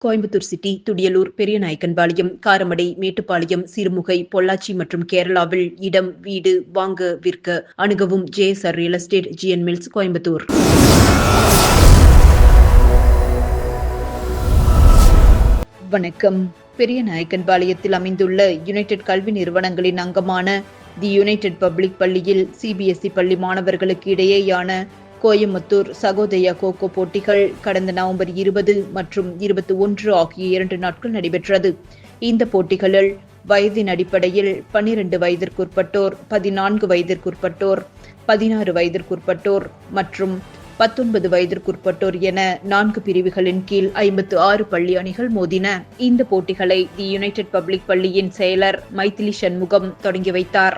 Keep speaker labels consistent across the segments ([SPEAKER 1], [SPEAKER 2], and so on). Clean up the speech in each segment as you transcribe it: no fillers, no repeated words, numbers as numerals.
[SPEAKER 1] Coimbatore city, Thudiyalur, Periyanaickenpalayam, Karamadai, Mettupalayam, Sirumugai, Pollachi மற்றும் கேரளாவில் இடம், வீடு வாங்க, விற்க அணுகவும் JSR real estate, GN mills, Coimbatore. வணக்கம். பெரியநாயக்கன்பாளையத்தில் அமைந்துள்ள யுனைடெட் கல்வி நிறுவனங்களின் அங்கமான தி யுனைடெட் பப்ளிக் பள்ளியில் CBSE பள்ளி மாணவர்களுக்கு இடையேயான கோயம்புத்தூர் சகோதயா கோகோ போட்டிகள் கடந்த நவம்பர் 20 மற்றும் 21 ஆகிய 2 நாட்கள் நடைபெற்றது. இந்த போட்டிகளில் வயதின் அடிப்படையில் 12 வயதிற்குட்பட்டோர், 14 வயதிற்குட்பட்டோர், 16 வயதிற்குட்பட்டோர் மற்றும் 19 வயதிற்குட்பட்டோர் என 4 பிரிவுகளின் கீழ் 56 பள்ளி அணிகள் மோதின. இந்த போட்டிகளை தி யுனைடெட் பப்ளிக் பள்ளியின் செயலர் மைதிலி சண்முகம் தொடங்கி வைத்தார்.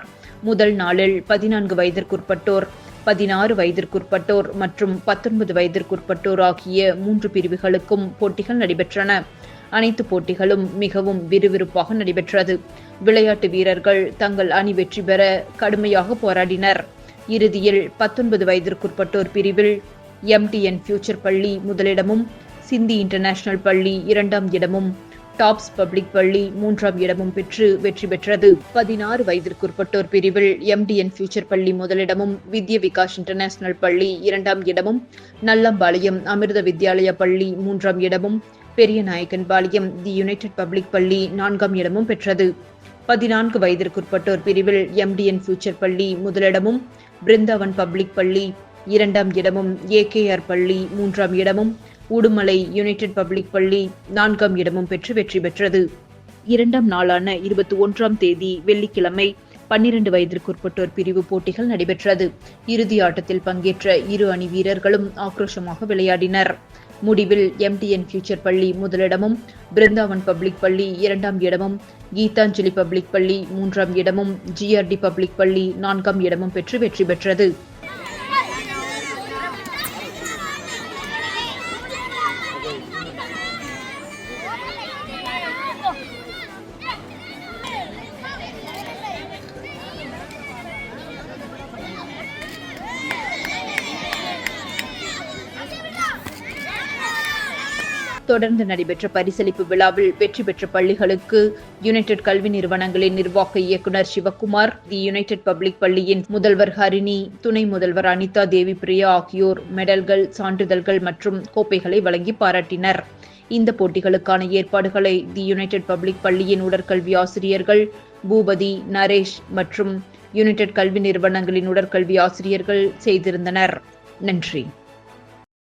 [SPEAKER 1] முதல் நாளில் 14 வயதிற்குட்பட்டோர், 16 வயதிற்குட்பட்டோர் மற்றும் 19 வயதிற்குட்பட்டோர் ஆகிய 3 பிரிவுகளுக்கும் போட்டிகள் நடைபெற்றன. அனைத்து போட்டிகளும் மிகவும் விறுவிறுப்பாக நடைபெற்றது. விளையாட்டு வீரர்கள் தங்கள் அணி வெற்றி பெற கடுமையாக போராடினர். இறுதியில் 19 வயதிற்குட்பட்டோர் பிரிவில் MTN ஃபியூச்சர் பள்ளி முதலிடமும், சிந்தி இன்டர்நேஷனல் பள்ளி 2ஆம் இடமும், டாப்ஸ் பப்ளிக் பள்ளி 3ஆம் இடமும் பெற்று வெற்றி பெற்றது. 16 வயதிற்குட்பட்டோர் பிரிவில் MTN ஃபியூச்சர் பள்ளி முதலிடமும், வித்ய விகாஸ் இன்டர்நேஷனல் பள்ளி 2ஆம் இடமும், நல்லம்பாளையம் அமிர்த வித்யாலயா பள்ளி 3ஆம் இடமும், பெரியநாயக்கன்பாளையம் தி யுனைடெட் பப்ளிக் பள்ளி 4ஆம் இடமும் பெற்றது. 14 வயதிற்குட்பட்டோர் பிரிவில் MTN ஃபியூச்சர் பள்ளி முதலிடமும், பிருந்தாவன் பப்ளிக் பள்ளி 2ஆம் இடமும், AKR பள்ளி 3ஆம் இடமும், உடுமலை யுனைடெட் பப்ளிக் பள்ளி 4ஆம் இடமும் பெற்று வெற்றி பெற்றது. 2ஆம் நாளான 21ஆம் தேதி வெள்ளிக்கிழமை 12 வயதிற்குட்பட்டோர் பிரிவு போட்டிகள் நடைபெற்றது. இறுதி ஆட்டத்தில் பங்கேற்ற இரு அணி வீரர்களும் ஆக்ரோஷமாக விளையாடினர். முடிவில் MTN ஃபியூச்சர் பள்ளி முதலிடமும், பிருந்தாவன் பப்ளிக் பள்ளி 2ஆம் இடமும், கீதாஞ்சலி பப்ளிக் பள்ளி 3ஆம் இடமும், GRD பப்ளிக் பள்ளி 4ஆம் இடமும் பெற்று வெற்றி பெற்றது. தொடர்ந்து நடைபெற்ற பரிசளிப்பு விழாவில் வெற்றி பெற்ற பள்ளிகளுக்கு யுனைடெட் கல்வி நிறுவனங்களின் நிர்வாக இயக்குநர் சிவக்குமார், தி யுனைடெட் பப்ளிக் பள்ளியின் முதல்வர் ஹரிணி, துணை முதல்வர் அனிதா தேவி பிரியா ஆகியோர் மெடல்கள், சான்றிதழ்கள் மற்றும் கோப்பைகளை வழங்கி பாராட்டினர். இந்த போட்டிகளுக்கான ஏற்பாடுகளை தி யுனைடெட் பப்ளிக் பள்ளியின் உடற்கல்வி ஆசிரியர்கள் பூபதி, நரேஷ் மற்றும் யுனைடெட் கல்வி நிறுவனங்களின் உடற்கல்வி ஆசிரியர்கள் செய்திருந்தனர். நன்றி.